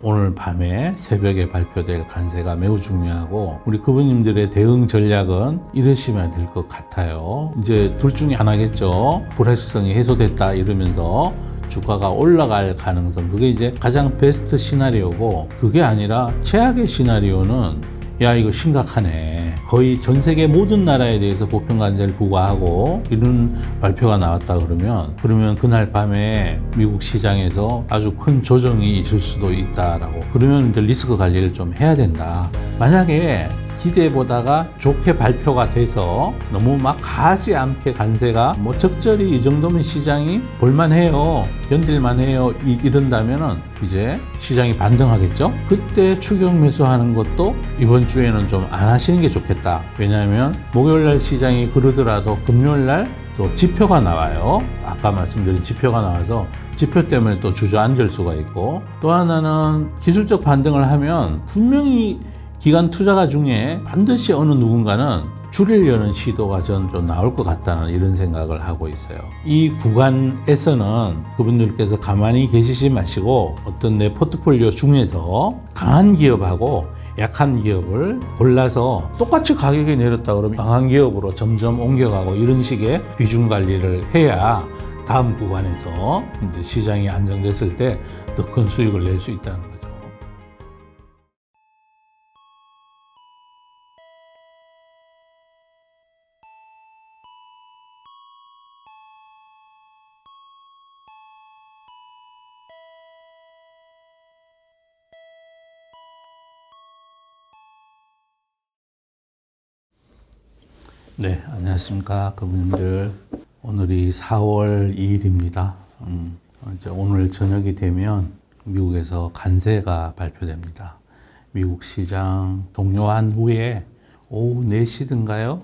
오늘 밤에 새벽에 발표될 관세가 매우 중요하고 우리 그분님들의 대응 전략은 이러시면 될 것 같아요. 이제 둘 중에 하나겠죠. 불확실성이 해소됐다 이러면서 주가가 올라갈 가능성, 그게 이제 가장 베스트 시나리오고, 그게 아니라 최악의 시나리오는 야 이거 심각하네, 거의 전 세계 모든 나라에 대해서 보편 관세를 부과하고 이런 발표가 나왔다 그러면 그날 밤에 미국 시장에서 아주 큰 조정이 있을 수도 있다라고, 그러면 이제 리스크 관리를 좀 해야 된다. 만약에 기대보다가 좋게 발표가 돼서 너무 막 가지 않게 관세가 뭐 적절히 이 정도면 시장이 볼만해요, 견딜만해요 이런다면은 이제 시장이 반등하겠죠. 그때 추격 매수하는 것도 이번 주에는 좀 안 하시는 게 좋겠다. 왜냐하면 목요일날 시장이 그러더라도 금요일날 또 지표가 나와요. 아까 말씀드린 지표가 나와서 지표 때문에 또 주저앉을 수가 있고, 또 하나는 기술적 반등을 하면 분명히 기관 투자가 중에 반드시 어느 누군가는 줄이려는 시도가 저는 좀 나올 것 같다는 이런 생각을 하고 있어요. 이 구간에서는 그분들께서 가만히 계시지 마시고 어떤 내 포트폴리오 중에서 강한 기업하고 약한 기업을 골라서 똑같이 가격이 내렸다 그러면 강한 기업으로 점점 옮겨가고 이런 식의 비중 관리를 해야 다음 구간에서 이제 시장이 안정됐을 때 더 큰 수익을 낼 수 있다는 거죠. 네, 안녕하십니까 그분들. 오늘이 4월 2일입니다. 이제 오늘 저녁이 되면 미국에서 관세가 발표됩니다. 미국 시장 종료한 후에 오후 4시든가요?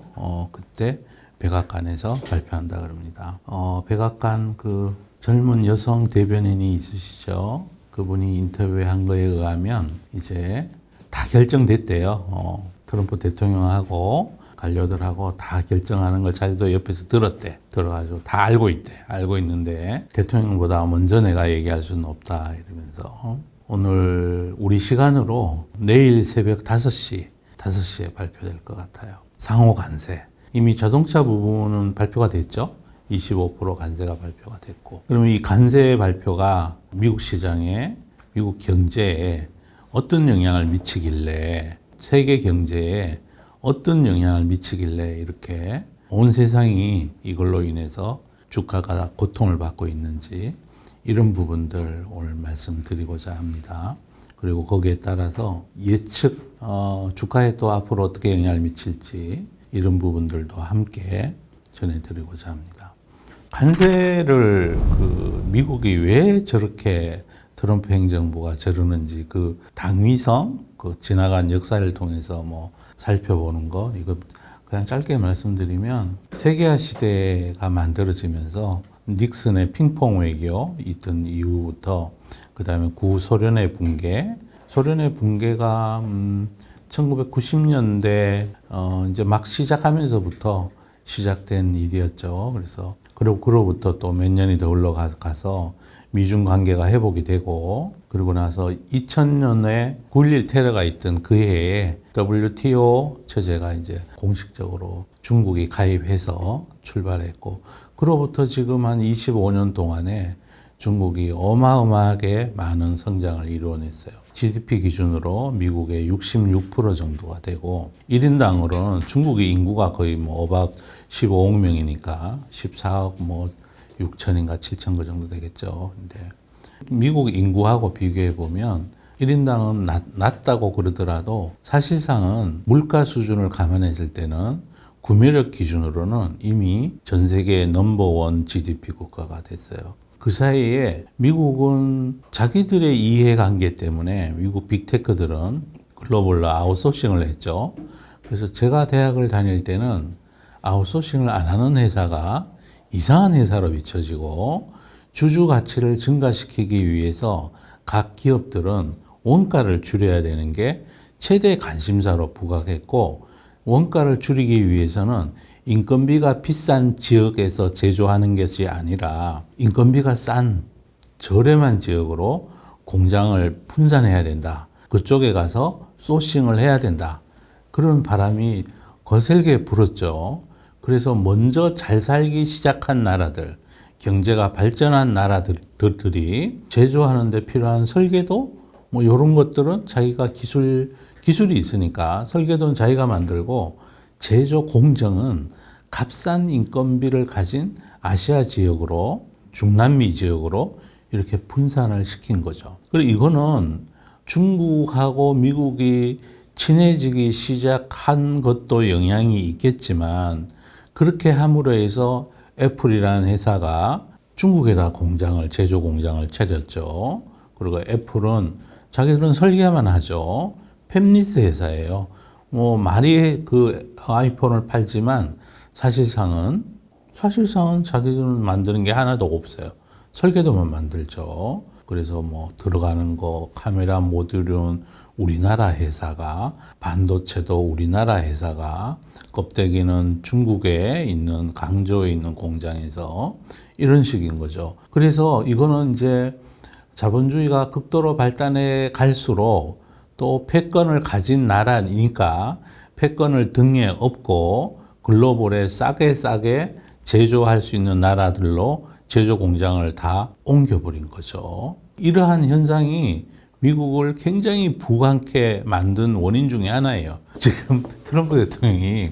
그때 백악관에서 발표한다 그럽니다. 백악관 그 젊은 여성 대변인이 있으시죠? 그분이 인터뷰한 거에 의하면 이제 다 결정됐대요. 트럼프 대통령하고 관료들하고 다 결정하는 걸 자기도 옆에서 들었대. 들어가지고 다 알고 있대. 알고 있는데 대통령보다 먼저 내가 얘기할 수는 없다 이러면서 오늘 우리 시간으로 내일 새벽 5시에 발표될 것 같아요. 상호 관세. 이미 자동차 부분은 발표가 됐죠. 25% 관세가 발표가 됐고, 그러면 이 관세 발표가 미국 시장에, 미국 경제에 어떤 영향을 미치길래, 세계 경제에 어떤 영향을 미치길래 이렇게 온 세상이 이걸로 인해서 주가가 고통을 받고 있는지, 이런 부분들 오늘 말씀드리고자 합니다. 그리고 거기에 따라서 예측, 주가에 또 앞으로 어떻게 영향을 미칠지 이런 부분들도 함께 전해드리고자 합니다. 관세를 미국이 왜 저렇게 트럼프 행정부가 저러는지, 그 당위성, 그 지나간 역사를 통해서 뭐 살펴보는 거, 이거 그냥 짧게 말씀드리면 세계화 시대가 만들어지면서 닉슨의 핑퐁 외교 있던 이후부터, 그 다음에 구소련의 붕괴, 소련의 붕괴가 1990년대 이제 막 시작하면서부터 시작된 일이었죠. 그래서 그로부터 또 몇 년이 더 흘러가서 미중 관계가 회복이 되고, 그러고 나서 2000년에 9.11 테러가 있던 그 해에 WTO 체제가 이제 공식적으로 중국이 가입해서 출발했고, 그로부터 지금 한 25년 동안에 중국이 어마어마하게 많은 성장을 이루어냈어요. GDP 기준으로 미국의 66% 정도가 되고, 1인당으로는 중국의 인구가 거의 뭐 어박 15억 명이니까 14억 뭐 6천인가 7천 그 정도 되겠죠. 근데 미국 인구하고 비교해 보면 1인당은 낮다고 그러더라도 사실상은 물가 수준을 감안했을 때는 구매력 기준으로는 이미 전 세계 넘버원 GDP 국가가 됐어요. 그 사이에 미국은 자기들의 이해관계 때문에 미국 빅테크들은 글로벌로 아웃소싱을 했죠. 그래서 제가 대학을 다닐 때는 아웃소싱을 안 하는 회사가 이상한 회사로 비춰지고, 주주 가치를 증가시키기 위해서 각 기업들은 원가를 줄여야 되는 게 최대 관심사로 부각했고, 원가를 줄이기 위해서는 인건비가 비싼 지역에서 제조하는 것이 아니라 인건비가 싼 저렴한 지역으로 공장을 분산해야 된다. 그쪽에 가서 소싱을 해야 된다. 그런 바람이 거세게 불었죠. 그래서 먼저 잘 살기 시작한 나라들, 경제가 발전한 나라들이 제조하는 데 필요한 설계도 뭐 이런 것들은 자기가 기술이 있으니까 설계도는 자기가 만들고 제조 공정은 값싼 인건비를 가진 아시아 지역으로 중남미 지역으로 이렇게 분산을 시킨 거죠. 그리고 이거는 중국하고 미국이 친해지기 시작한 것도 영향이 있겠지만 그렇게 함으로 해서 애플이라는 회사가 중국에다 제조 공장을 차렸죠. 그리고 애플은 자기들은 설계만 하죠. 팹리스 회사예요. 뭐 말이 그 아이폰을 팔지만 사실상은 자기들은 만드는 게 하나도 없어요. 설계도만 만들죠. 그래서 뭐 들어가는 거 카메라 모듈은 우리나라 회사가, 반도체도 우리나라 회사가, 껍데기는 중국에 있는 강조에 있는 공장에서 이런 식인 거죠. 그래서 이거는 이제 자본주의가 극도로 발달해 갈수록 또 패권을 가진 나라니까 패권을 등에 업고 글로벌에 싸게 제조할 수 있는 나라들로 제조 공장을 다 옮겨버린 거죠. 이러한 현상이 미국을 굉장히 부강케 만든 원인 중에 하나예요. 지금 트럼프 대통령이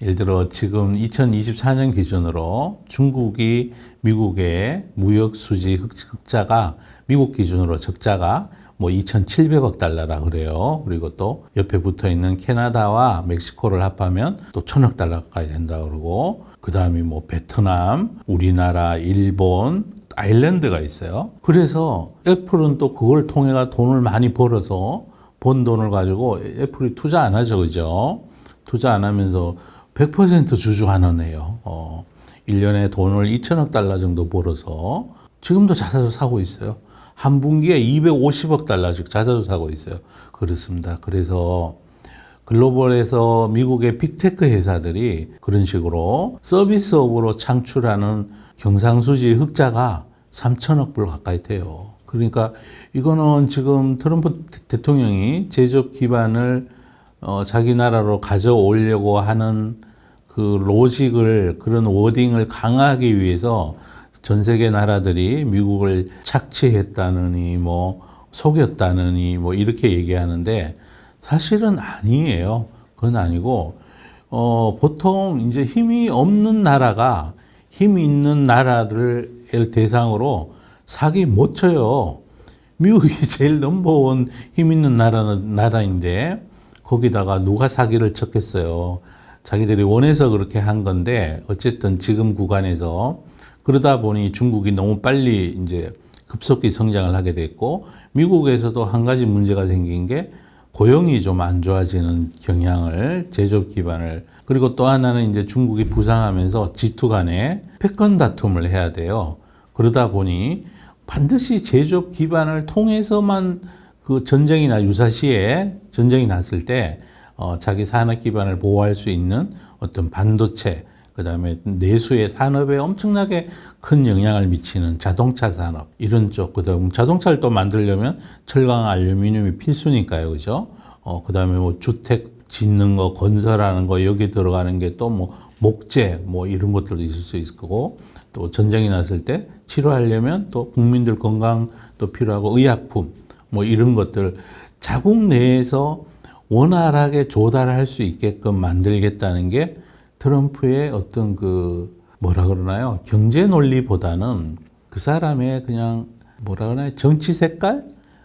예를 들어 지금 2024년 기준으로 중국이 미국의 무역 수지 흑자가 미국 기준으로 적자가 뭐 2,700억 달러라 그래요. 그리고 또 옆에 붙어 있는 캐나다와 멕시코를 합하면 또 1,000억 달러 가까이 된다 그러고 그다음에 뭐 베트남, 우리나라, 일본, 아일랜드가 있어요. 그래서 애플은 또 그걸 통해가 돈을 많이 벌어서 번 돈을 가지고 애플이 투자 안 하죠. 그죠? 투자 안 하면서 100% 주주환원 해요. 1년에 돈을 2,000억 달러 정도 벌어서 지금도 자사주 사고 있어요. 한 분기에 250억 달러씩 자사주 사고 있어요. 그렇습니다. 그래서 글로벌에서 미국의 빅테크 회사들이 그런 식으로 서비스업으로 창출하는 경상수지 흑자가 3천억 불 가까이 돼요. 그러니까 이거는 지금 트럼프 대통령이 제조업 기반을 자기 나라로 가져오려고 하는 그 로직을, 그런 워딩을 강화하기 위해서 전 세계 나라들이 미국을 착취했다느니 뭐 속였다느니 뭐 이렇게 얘기하는데 사실은 아니에요. 그건 아니고 보통 이제 힘이 없는 나라가 힘이 있는 나라를 대상으로 사기 못 쳐요. 미국이 제일 넘버원 힘 있는 나라인데 거기다가 누가 사기를 쳤겠어요. 자기들이 원해서 그렇게 한 건데 어쨌든 지금 구간에서 그러다 보니 중국이 너무 빨리 이제 급속히 성장을 하게 됐고 미국에서도 한 가지 문제가 생긴 게 고용이 좀 안 좋아지는 경향을 제조업 기반을 그리고 또 하나는 이제 중국이 부상하면서 G2 간에 패권 다툼을 해야 돼요. 그러다 보니 반드시 제조업 기반을 통해서만 그 전쟁이나 유사시에 전쟁이 났을 때 자기 산업 기반을 보호할 수 있는 어떤 반도체 그다음에 내수의 산업에 엄청나게 큰 영향을 미치는 자동차 산업 이런 쪽 그다음 자동차를 또 만들려면 철강 알루미늄이 필수니까요. 그죠? 그다음에 뭐 주택 짓는 거 건설하는 거 여기 들어가는 게 또 뭐 목재 뭐 이런 것들도 있을 수 있을 거고 또 전쟁이 났을 때 치료하려면 또 국민들 건강도 필요하고 의약품 뭐 이런 것들 자국 내에서 원활하게 조달할 수 있게끔 만들겠다는 게 트럼프의 어떤 그 뭐라 그러나요? 경제 논리보다는 그 사람의 그냥 뭐라 그러나요? 정치 색깔?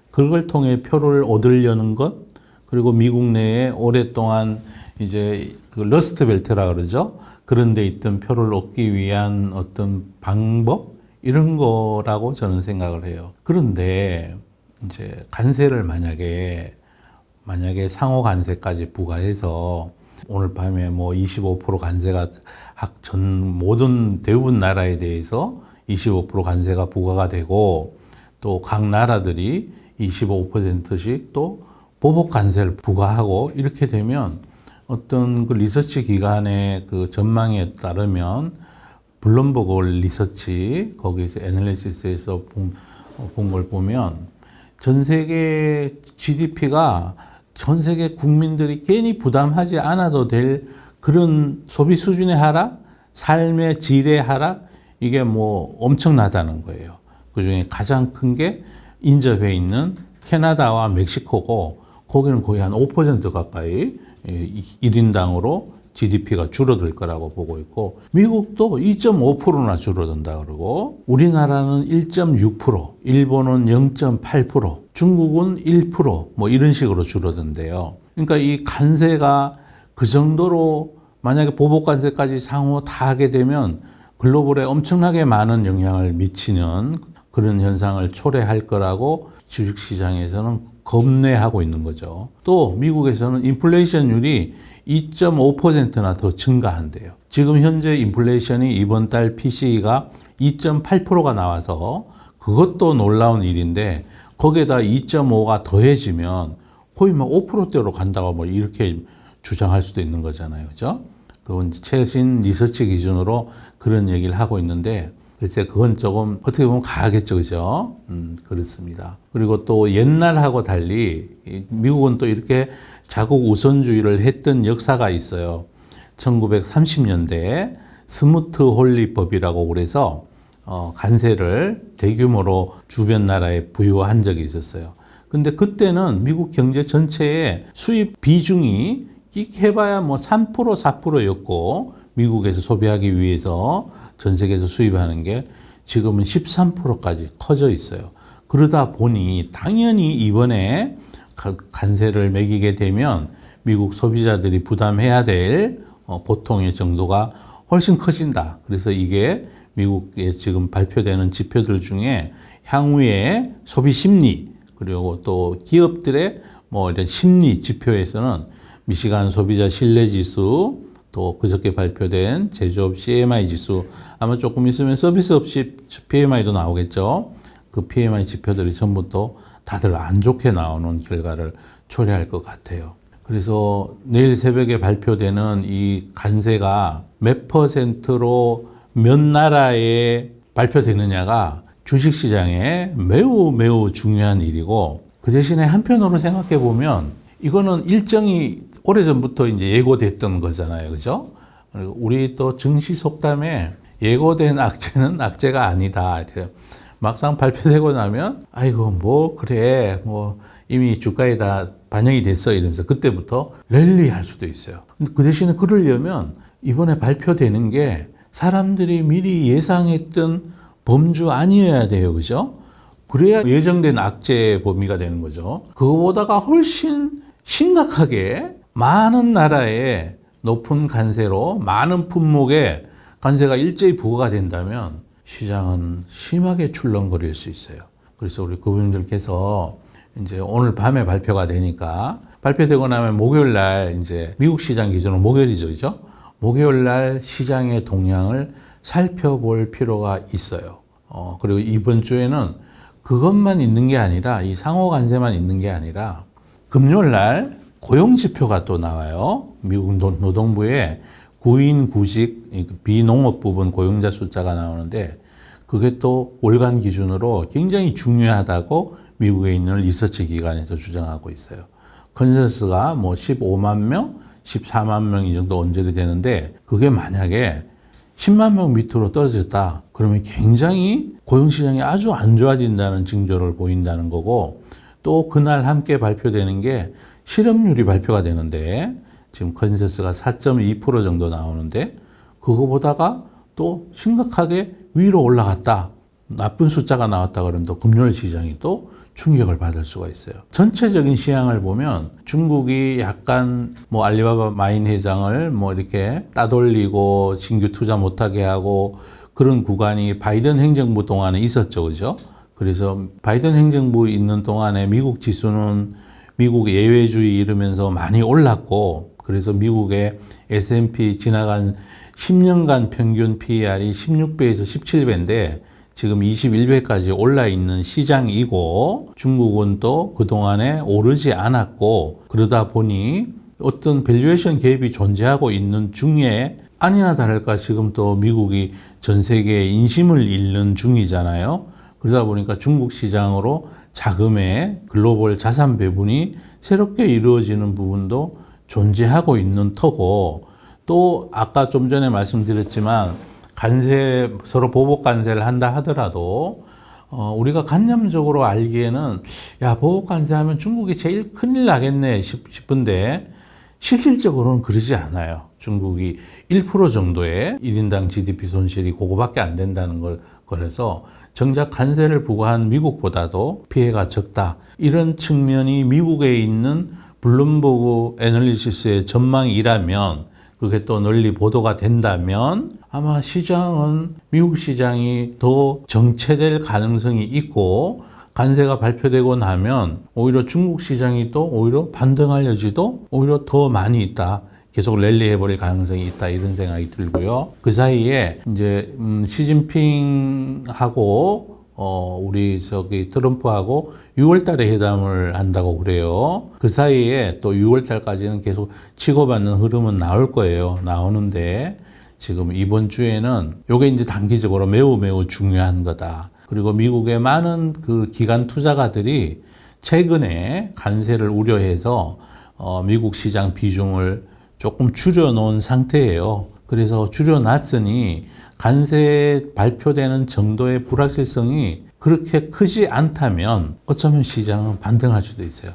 그걸 통해 표를 얻으려는 것? 그리고 미국 내에 오랫동안 이제 그 러스트 벨트라 그러죠? 그런 데 있던 표를 얻기 위한 어떤 방법? 이런 거라고 저는 생각을 해요. 그런데 이제 관세를 만약에 상호 관세까지 부과해서 오늘 밤에 뭐 25% 관세가 모든 대부분 나라에 대해서 25% 관세가 부과가 되고 또 각 나라들이 25%씩 또 보복 관세를 부과하고 이렇게 되면 어떤 그 리서치 기관의 그 전망에 따르면 블룸버그 리서치 거기서 애널리시스에서 본 걸 보면 전 세계 GDP가 전 세계 국민들이 괜히 부담하지 않아도 될 그런 소비 수준의 하락, 삶의 질의 하락, 이게 뭐 엄청나다는 거예요. 그 중에 가장 큰 게 인접해 있는 캐나다와 멕시코고, 거기는 거의 한 5% 가까이 1인당으로 GDP가 줄어들 거라고 보고 있고, 미국도 2.5%나 줄어든다 그러고, 우리나라는 1.6%, 일본은 0.8%, 중국은 1%, 뭐 이런 식으로 줄어든대요. 그러니까 이 관세가 그 정도로 만약에 보복 관세까지 상호 다 하게 되면 글로벌에 엄청나게 많은 영향을 미치는 그런 현상을 초래할 거라고 주식시장에서는 겁내하고 있는 거죠. 또 미국에서는 인플레이션율이 2.5%나 더 증가한대요. 지금 현재 인플레이션이 이번 달 PCE가 2.8%가 나와서 그것도 놀라운 일인데, 거기에다 2.5가 더해지면 거의 뭐 5%대로 간다고 뭐 이렇게 주장할 수도 있는 거잖아요. 그죠? 그건 최신 리서치 기준으로 그런 얘기를 하고 있는데, 글쎄 그건 조금 어떻게 보면 가하겠죠. 그죠? 그렇습니다. 그리고 또 옛날하고 달리 미국은 또 이렇게 자국 우선주의를 했던 역사가 있어요. 1930년대에 스무트 홀리법이라고 그래서 관세를 대규모로 주변 나라에 부여한 적이 있었어요. 근데 그때는 미국 경제 전체의 수입 비중이 해봐야 뭐 3%, 4%였고, 미국에서 소비하기 위해서 전 세계에서 수입하는 게 지금은 13%까지 커져 있어요. 그러다 보니 당연히 이번에 관세를 매기게 되면 미국 소비자들이 부담해야 될 고통의 정도가 훨씬 커진다. 그래서 이게 미국에 지금 발표되는 지표들 중에 향후의 소비 심리, 그리고 또 기업들의 뭐 이런 심리 지표에서는 미시간 소비자 신뢰 지수, 또 그저께 발표된 제조업 CMI 지수, 아마 조금 있으면 서비스 업체 PMI도 나오겠죠. 그 PMI 지표들이 전부 또 다들 안 좋게 나오는 결과를 초래할 것 같아요. 그래서 내일 새벽에 발표되는 이 관세가 몇 %로 몇 나라에 발표되느냐가 주식시장에 매우 매우 중요한 일이고, 그 대신에 한편으로 생각해 보면 이거는 일정이 오래전부터 이제 예고됐던 거잖아요. 그죠? 우리 또 증시 속담에 예고된 악재는 악재가 아니다. 이렇게 막상 발표되고 나면 아이고 뭐 그래 뭐 이미 주가에 다 반영이 됐어 이러면서 그때부터 랠리할 수도 있어요. 근데 그 대신에 그러려면 이번에 발표되는 게 사람들이 미리 예상했던 범주 아니어야 돼요. 그죠? 그래야 예정된 악재의 범위가 되는 거죠. 그거보다가 훨씬 심각하게 많은 나라에 높은 관세로 많은 품목에 관세가 일제히 부과가 된다면 시장은 심하게 출렁거릴 수 있어요. 그래서 우리 그분들께서 이제 오늘 밤에 발표가 되니까, 발표되고 나면 목요일 날 이제 미국 시장 기준으로 목요일이죠. 그죠? 목요일 날 시장의 동향을 살펴볼 필요가 있어요. 그리고 이번 주에는 그것만 있는 게 아니라, 이 상호 관세만 있는 게 아니라 금요일 날 고용 지표가 또 나와요. 미국 노동부의 구인 구직 비농업 부분 고용자 숫자가 나오는데, 그게 또 월간 기준으로 굉장히 중요하다고 미국에 있는 리서치 기관에서 주장하고 있어요. 컨센서스가 뭐 15만 명, 14만 명 이 정도 언저리 되는데, 그게 만약에 10만 명 밑으로 떨어졌다 그러면 굉장히 고용시장이 아주 안 좋아진다는 징조를 보인다는 거고, 또 그날 함께 발표되는 게 실업률이 발표가 되는데, 지금 컨센서스가 4.2% 정도 나오는데, 그거보다가 또 심각하게 위로 올라갔다, 나쁜 숫자가 나왔다 그러면 또 금요일 시장이 또 충격을 받을 수가 있어요. 전체적인 시향을 보면 중국이 약간 뭐 알리바바 마인 회장을 뭐 이렇게 따돌리고 신규 투자 못하게 하고 그런 구간이 바이든 행정부 동안에 있었죠. 그죠? 그래서 바이든 행정부 있는 동안에 미국 지수는 미국 예외주의 이러면서 많이 올랐고, 그래서 미국의 S&P 지나간 10년간 평균 PER이 16배에서 17배인데 지금 21배까지 올라 있는 시장이고, 중국은 또 그동안에 오르지 않았고, 그러다 보니 어떤 밸류에이션 갭이 존재하고 있는 중에 아니나 다를까 지금 또 미국이 전 세계에 인심을 잃는 중이잖아요. 그러다 보니까 중국 시장으로 자금의 글로벌 자산 배분이 새롭게 이루어지는 부분도 존재하고 있는 터고, 또 아까 좀 전에 말씀드렸지만 관세, 서로 보복 관세를 한다 하더라도 우리가 관념적으로 알기에는 야, 보복 관세하면 중국이 제일 큰일 나겠네 싶은데 실질적으로는 그러지 않아요. 중국이 1% 정도의 1인당 GDP 손실이 그거밖에 안 된다는 걸 그래서 정작 관세를 부과한 미국보다도 피해가 적다. 이런 측면이 미국에 있는 블룸버그 애널리시스의 전망이라면, 그게 또 널리 보도가 된다면 아마 시장은 미국 시장이 더 정체될 가능성이 있고, 관세가 발표되고 나면 오히려 중국 시장이 또 오히려 반등할 여지도 오히려 더 많이 있다. 계속 랠리해버릴 가능성이 있다, 이런 생각이 들고요. 그 사이에 이제 시진핑하고 우리 트럼프하고 6월달에 회담을 한다고 그래요. 그 사이에 또 6월달까지는 계속 치고받는 흐름은 나올 거예요. 나오는데 지금 이번 주에는 요게 이제 단기적으로 매우 중요한 거다. 그리고 미국의 많은 그 기관 투자가들이 최근에 관세를 우려해서 미국 시장 비중을 조금 줄여놓은 상태예요. 그래서 줄여놨으니 관세 발표되는 정도의 불확실성이 그렇게 크지 않다면 어쩌면 시장은 반등할 수도 있어요.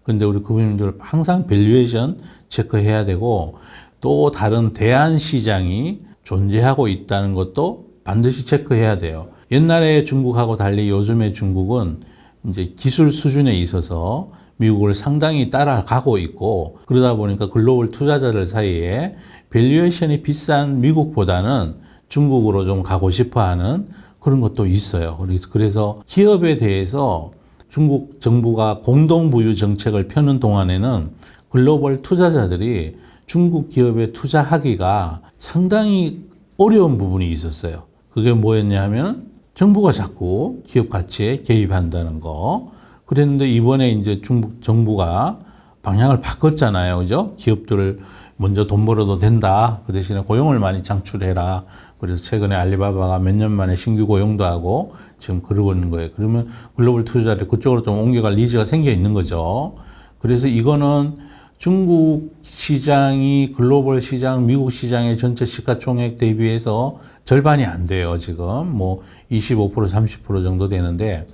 그런데 우리 구독자님들 항상 밸류에이션 체크해야 되고, 또 다른 대안 시장이 존재하고 있다는 것도 반드시 체크해야 돼요. 옛날에 중국하고 달리 요즘의 중국은 이제 기술 수준에 있어서 미국을 상당히 따라가고 있고, 그러다 보니까 글로벌 투자자들 사이에 밸류에이션이 비싼 미국보다는 중국으로 좀 가고 싶어 하는 그런 것도 있어요. 그래서 기업에 대해서 중국 정부가 공동부유 정책을 펴는 동안에는 글로벌 투자자들이 중국 기업에 투자하기가 상당히 어려운 부분이 있었어요. 그게 뭐였냐 하면 정부가 자꾸 기업 가치에 개입한다는 거. 그랬는데 이번에 이제 중국 정부가 방향을 바꿨잖아요. 그죠? 기업들을 먼저 돈 벌어도 된다. 그 대신에 고용을 많이 창출해라. 그래서 최근에 알리바바가 몇 년 만에 신규 고용도 하고 지금 그러고 있는 거예요. 그러면 글로벌 투자자들이 그쪽으로 좀 옮겨갈 니즈가 생겨 있는 거죠. 그래서 이거는 중국 시장이 글로벌 시장, 미국 시장의 전체 시가총액 대비해서 절반이 안 돼요. 지금 뭐 25%, 30% 정도 되는데,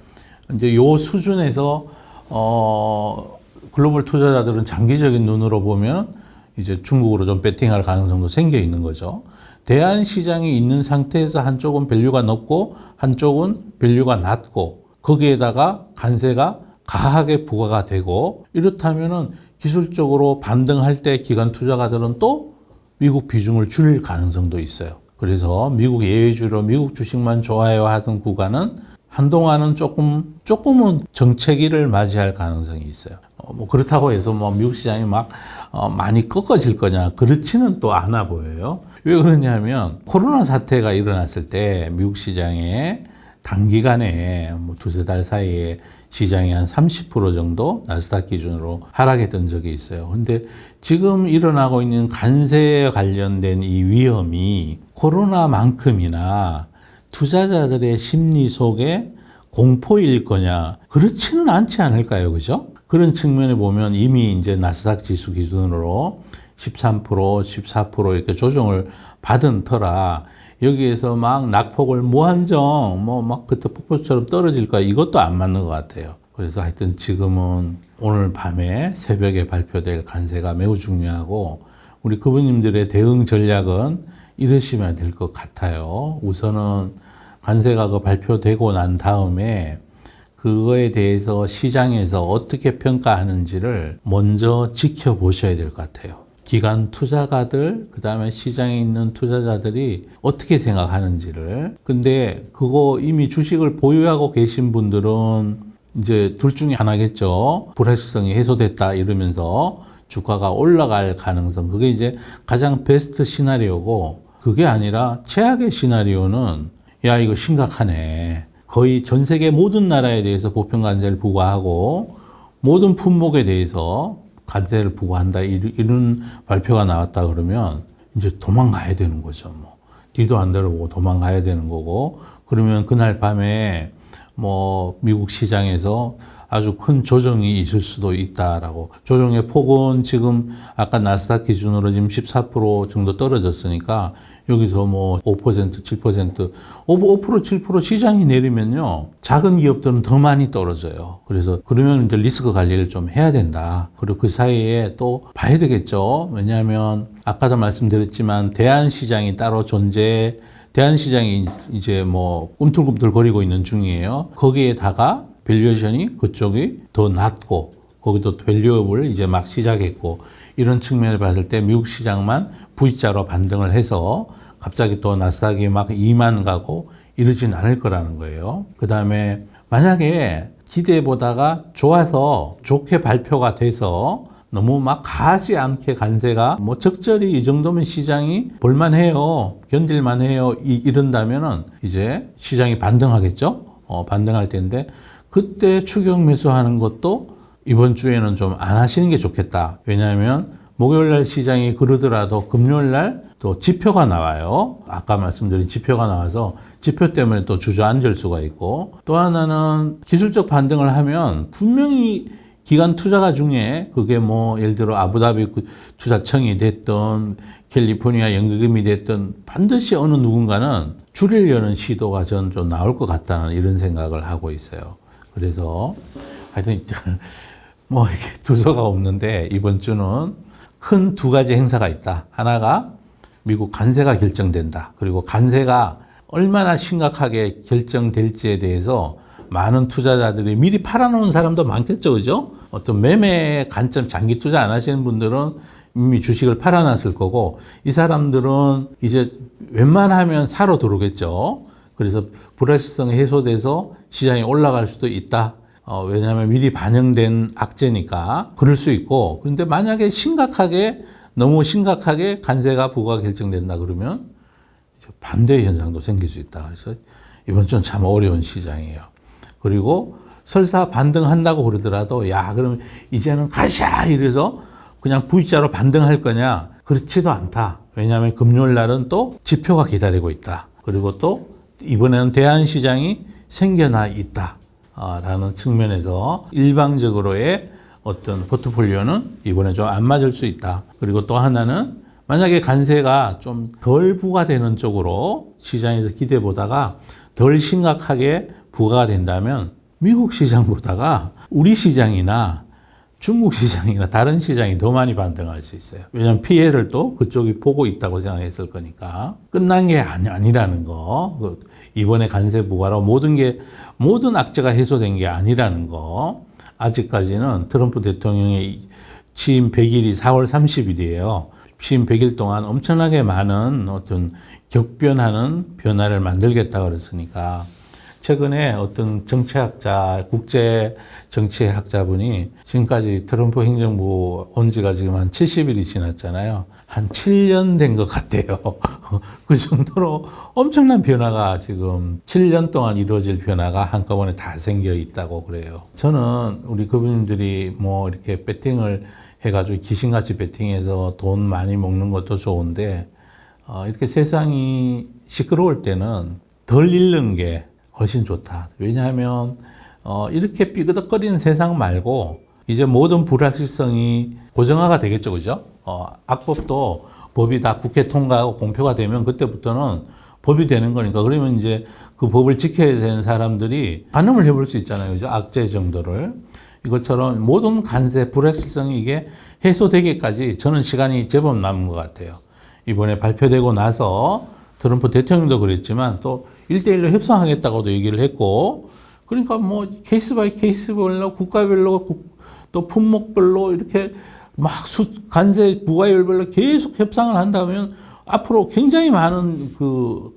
이제 요 수준에서 글로벌 투자자들은 장기적인 눈으로 보면 이제 중국으로 좀 배팅할 가능성도 생겨 있는 거죠. 대안 시장이 있는 상태에서 한쪽은 밸류가 높고 한쪽은 밸류가 낮고, 거기에다가 관세가 가하게 부과가 되고, 이렇다면은 기술적으로 반등할 때 기관 투자가들은 또 미국 비중을 줄일 가능성도 있어요. 그래서 미국 예외주로 미국 주식만 좋아요 하던 구간은 한동안은 조금은 정체기를 맞이할 가능성이 있어요. 뭐 그렇다고 해서 뭐 미국 시장이 막 많이 꺾어질 거냐, 그렇지는 또 않아 보여요. 왜 그러냐면 코로나 사태가 일어났을 때 미국 시장에 단기간에 뭐 두세 달 사이에 시장이 한 30% 정도 나스닥 기준으로 하락했던 적이 있어요. 근데 지금 일어나고 있는 관세에 관련된 이 위험이 코로나만큼이나 투자자들의 심리 속에 공포일 거냐? 그렇지는 않지 않을까요? 그죠? 그런 측면에 보면 이미 이제 나스닥 지수 기준으로 13%, 14% 이렇게 조정을 받은 터라 여기에서 막 낙폭을 무한정 막 그때 폭포수처럼 떨어질 거야, 이것도 안 맞는 것 같아요. 그래서 하여튼 지금은 오늘 밤에 새벽에 발표될 관세가 매우 중요하고, 우리 그분님들의 대응 전략은 이러시면 될 것 같아요. 우선은 관세가 발표되고 난 다음에 그거에 대해서 시장에서 어떻게 평가하는지를 먼저 지켜보셔야 될 것 같아요. 기관 투자가들, 그 다음에 시장에 있는 투자자들이 어떻게 생각하는지를. 근데 그거 이미 주식을 보유하고 계신 분들은 이제 둘 중에 하나겠죠. 불확실성이 해소됐다 이러면서 주가가 올라갈 가능성. 그게 이제 가장 베스트 시나리오고, 그게 아니라 최악의 시나리오는 야, 이거 심각하네. 거의 전 세계 모든 나라에 대해서 보편 관세를 부과하고 모든 품목에 대해서 관세를 부과한다, 이런 발표가 나왔다 그러면 이제 도망가야 되는 거죠. 뭐 뒤도 안 돌아보고 도망가야 되는 거고, 그러면 그날 밤에 뭐 미국 시장에서 아주 큰 조정이 있을 수도 있다라고. 조정의 폭은 지금 아까 나스닥 기준으로 지금 14% 정도 떨어졌으니까 여기서 뭐 5%, 7%, 5%, 7% 시장이 내리면요. 작은 기업들은 더 많이 떨어져요. 그래서 그러면 이제 리스크 관리를 좀 해야 된다. 그리고 그 사이에 또 봐야 되겠죠. 왜냐하면 아까도 말씀드렸지만 대안시장이 따로 대안시장이 이제 뭐 꿈틀꿈틀거리고 있는 중이에요. 거기에다가 밸류에이션이 그쪽이 더 낮고 거기도 밸류업을 이제 막 시작했고 이런 측면을 봤을 때 미국 시장만 V자로 반등을 해서 갑자기 또 나스닥이 막 2만 가고 이러진 않을 거라는 거예요. 그 다음에 만약에 기대보다가 좋아서 좋게 발표가 돼서 너무 막 가지 않게 관세가 뭐 적절히 이 정도면 시장이 볼만해요. 견딜만해요. 이런다면은 이제 시장이 반등하겠죠? 반등할 텐데 그때 추격 매수하는 것도 이번 주에는 좀 안 하시는 게 좋겠다. 왜냐하면 목요일 날 시장이 그러더라도 금요일 날 또 지표가 나와요. 아까 말씀드린 지표가 나와서 지표 때문에 또 주저앉을 수가 있고 또 하나는 기술적 반등을 하면 분명히 기관 투자가 중에 그게 뭐 예를 들어 아부다비 투자청이 됐던 캘리포니아 연구금이 됐던 반드시 어느 누군가는 줄이려는 시도가 저는 좀 나올 것 같다는 이런 생각을 하고 있어요. 그래서 하여튼 뭐 이렇게 두서가 없는데 이번 주는 큰 두 가지 행사가 있다. 하나가 미국 관세가 결정된다. 그리고 관세가 얼마나 심각하게 결정될지에 대해서 많은 투자자들이 미리 팔아놓은 사람도 많겠죠, 그죠? 어떤 매매 관점, 장기 투자 안 하시는 분들은 이미 주식을 팔아놨을 거고, 이 사람들은 이제 웬만하면 사러 들어오겠죠. 그래서 불확실성이 해소돼서 시장이 올라갈 수도 있다. 왜냐하면 미리 반영된 악재니까 그럴 수 있고, 그런데 만약에 너무 심각하게 관세가 부과 결정된다 그러면 반대 현상도 생길 수 있다. 그래서 이번 주는 참 어려운 시장이에요. 그리고 설사 반등한다고 그러더라도 그럼 이제는 가자 이래서 그냥 V자로 반등할 거냐? 그렇지도 않다. 왜냐하면 금요일 날은 또 지표가 기다리고 있다. 그리고 또 이번에는 대안시장이 생겨나 있다. 라는 측면에서 일방적으로의 어떤 포트폴리오는 이번에 좀 안 맞을 수 있다. 그리고 또 하나는 만약에 관세가 좀 덜 부과되는 쪽으로 시장에서 기대보다가 덜 심각하게 부과가 된다면 미국 시장보다가 우리 시장이나 중국 시장이나 다른 시장이 더 많이 반등할 수 있어요. 왜냐하면 피해를 또 그쪽이 보고 있다고 생각했을 거니까. 끝난 게 아니라는 거. 이번에 관세 부과로 모든 악재가 해소된 게 아니라는 거. 아직까지는 트럼프 대통령의 취임 100일이 4월 30일이에요. 취임 100일 동안 엄청나게 많은 어떤 격변하는 변화를 만들겠다고 그랬으니까 최근에 어떤 정치학자, 국제 정치학자분이 지금까지 트럼프 행정부 온 지가 지금 한 70일이 지났잖아요. 한 7년 된 것 같아요. 그 정도로 엄청난 변화가 지금 7년 동안 이루어질 변화가 한꺼번에 다 생겨 있다고 그래요. 저는 우리 그분들이 뭐 이렇게 배팅을 해가지고 귀신같이 배팅해서 돈 많이 먹는 것도 좋은데 이렇게 세상이 시끄러울 때는 덜 잃는 게 훨씬 좋다. 왜냐하면 이렇게 삐그덕거리는 세상 말고 이제 모든 불확실성이 고정화가 되겠죠, 그죠? 악법도 법이 다 국회 통과하고 공표가 되면 그때부터는 법이 되는 거니까 그러면 이제 그 법을 지켜야 되는 사람들이 가늠을 해볼 수 있잖아요, 그죠? 악재 정도를. 이것처럼 모든 관세 불확실성이 이게 해소되기까지 저는 시간이 제법 남은 것 같아요. 이번에 발표되고 나서 트럼프 대통령도 그랬지만 또 1대1로 협상하겠다고도 얘기를 했고 그러니까 뭐 케이스 바이 케이스별로 국가별로 또 품목별로 이렇게 막 관세 부과율별로 계속 협상을 한다면 앞으로 굉장히 많은 그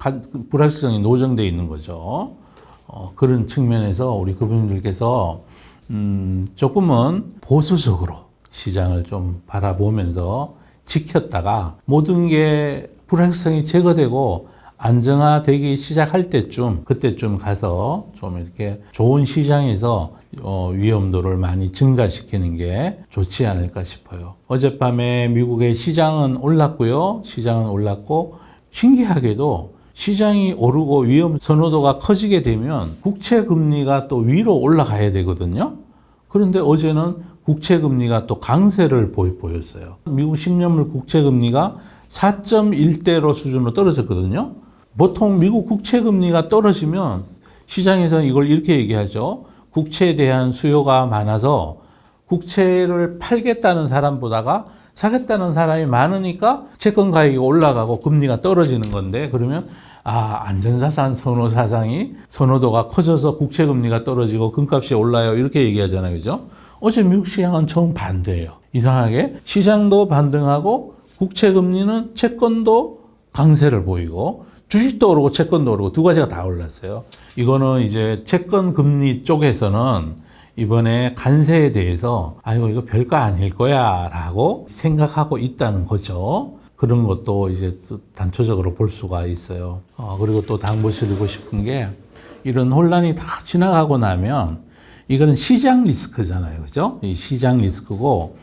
불확실성이 노정되어 있는 거죠. 그런 측면에서 우리 그분들께서 조금은 보수적으로 시장을 좀 바라보면서 지켰다가 모든 게 불확실성이 제거되고 안정화되기 시작할 그때쯤 가서 좀 이렇게 좋은 시장에서 위험도를 많이 증가시키는 게 좋지 않을까 싶어요. 어젯밤에 미국의 시장은 올랐고요. 시장은 올랐고 신기하게도 시장이 오르고 위험 선호도가 커지게 되면 국채 금리가 또 위로 올라가야 되거든요. 그런데 어제는 국채 금리가 또 강세를 보였어요. 미국 10년물 국채 금리가 4.1대로 수준으로 떨어졌거든요. 보통 미국 국채 금리가 떨어지면 시장에서는 이걸 이렇게 얘기하죠. 국채에 대한 수요가 많아서 국채를 팔겠다는 사람보다가 사겠다는 사람이 많으니까 채권 가격이 올라가고 금리가 떨어지는 건데, 그러면 안전자산 선호 사상이 선호도가 커져서 국채 금리가 떨어지고 금값이 올라요, 이렇게 얘기하잖아요. 그죠? 어제 미국 시장은 정반대예요. 이상하게 시장도 반등하고 국채 금리는 채권도 강세를 보이고 주식도 오르고 채권도 오르고 두 가지가 다 올랐어요. 이거는 이제 채권 금리 쪽에서는 이번에 관세에 대해서 이거 별거 아닐 거야 라고 생각하고 있다는 거죠. 그런 것도 이제 또 단초적으로 볼 수가 있어요. 그리고 또 당부드리고 싶은 게, 이런 혼란이 다 지나가고 나면 이거는 시장 리스크잖아요. 그죠? 이 시장 리스크고,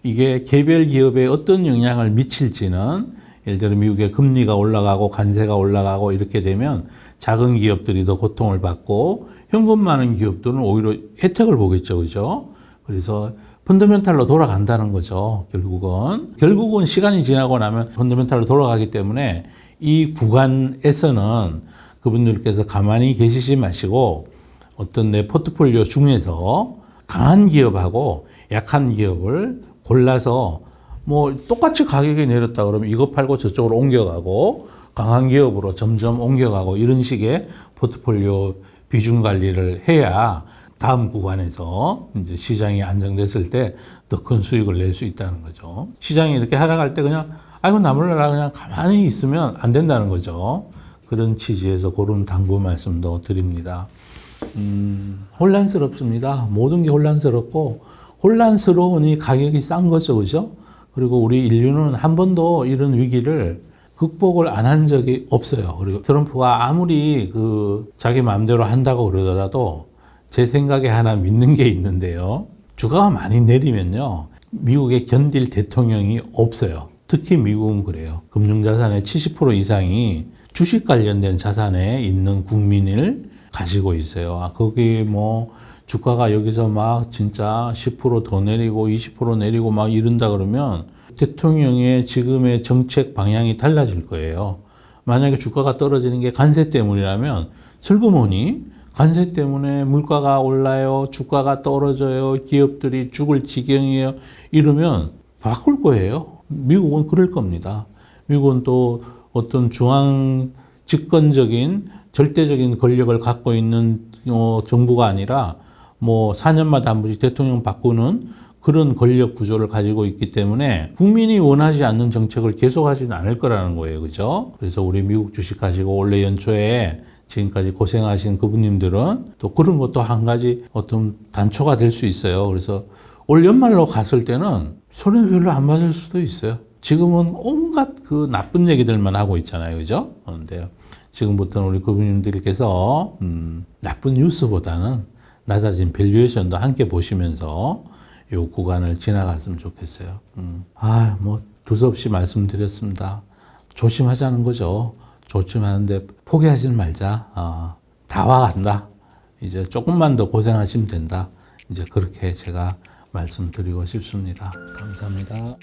이게 개별 기업에 어떤 영향을 미칠지는, 예를 들어 미국의 금리가 올라가고 관세가 올라가고 이렇게 되면 작은 기업들이 더 고통을 받고 현금 많은 기업들은 오히려 혜택을 보겠죠. 그죠? 그래서 펀더멘탈로 돌아간다는 거죠. 결국은 시간이 지나고 나면 펀더멘탈로 돌아가기 때문에 이 구간에서는 그분들께서 가만히 계시지 마시고 어떤 내 포트폴리오 중에서 강한 기업하고 약한 기업을 골라서, 뭐 똑같이 가격이 내렸다 그러면 이거 팔고 저쪽으로 옮겨가고 강한 기업으로 점점 옮겨가고 이런 식의 포트폴리오 비중 관리를 해야 다음 구간에서 이제 시장이 안정됐을 때 더 큰 수익을 낼 수 있다는 거죠. 시장이 이렇게 하락할 때 그냥 나몰라라 그냥 가만히 있으면 안 된다는 거죠. 그런 취지에서 그런 당부 말씀도 드립니다. 혼란스럽습니다. 모든 게 혼란스럽고, 혼란스러우니 가격이 싼 거죠. 그죠? 그리고 우리 인류는 한 번도 이런 위기를 극복을 안 한 적이 없어요. 그리고 트럼프가 아무리 자기 마음대로 한다고 그러더라도 제 생각에 하나 믿는 게 있는데요. 주가가 많이 내리면요, 미국에 견딜 대통령이 없어요. 특히 미국은 그래요. 금융자산의 70% 이상이 주식 관련된 자산에 있는 국민을 가지고 있어요. 거기 뭐 주가가 여기서 막 진짜 10% 더 내리고 20% 내리고 막 이런다 그러면 대통령의 지금의 정책 방향이 달라질 거예요. 만약에 주가가 떨어지는 게 관세 때문이라면 슬그머니 관세 때문에 물가가 올라요, 주가가 떨어져요, 기업들이 죽을 지경이에요, 이러면 바꿀 거예요. 미국은 그럴 겁니다. 미국은 또 어떤 중앙 집권적인 절대적인 권력을 갖고 있는 정부가 아니라 뭐 4년마다 한 번씩 대통령 바꾸는 그런 권력 구조를 가지고 있기 때문에 국민이 원하지 않는 정책을 계속하지는 않을 거라는 거예요. 그죠? 그래서 우리 미국 주식 가지고 올해 연초에 지금까지 고생하신 그분님들은 또 그런 것도 한 가지 어떤 단초가 될 수 있어요. 그래서 올 연말로 갔을 때는 손해 별로 안 받을 수도 있어요. 지금은 온갖 그 나쁜 얘기들만 하고 있잖아요. 그죠? 그런데 지금부터는 우리 그분님들께서 나쁜 뉴스보다는 낮아진 밸류에이션도 함께 보시면서 이 구간을 지나갔으면 좋겠어요. 뭐 두서없이 말씀드렸습니다. 조심하자는 거죠. 조심하는데 포기하지 말자. 다 와간다. 이제 조금만 더 고생하시면 된다. 이제 그렇게 제가 말씀드리고 싶습니다. 감사합니다.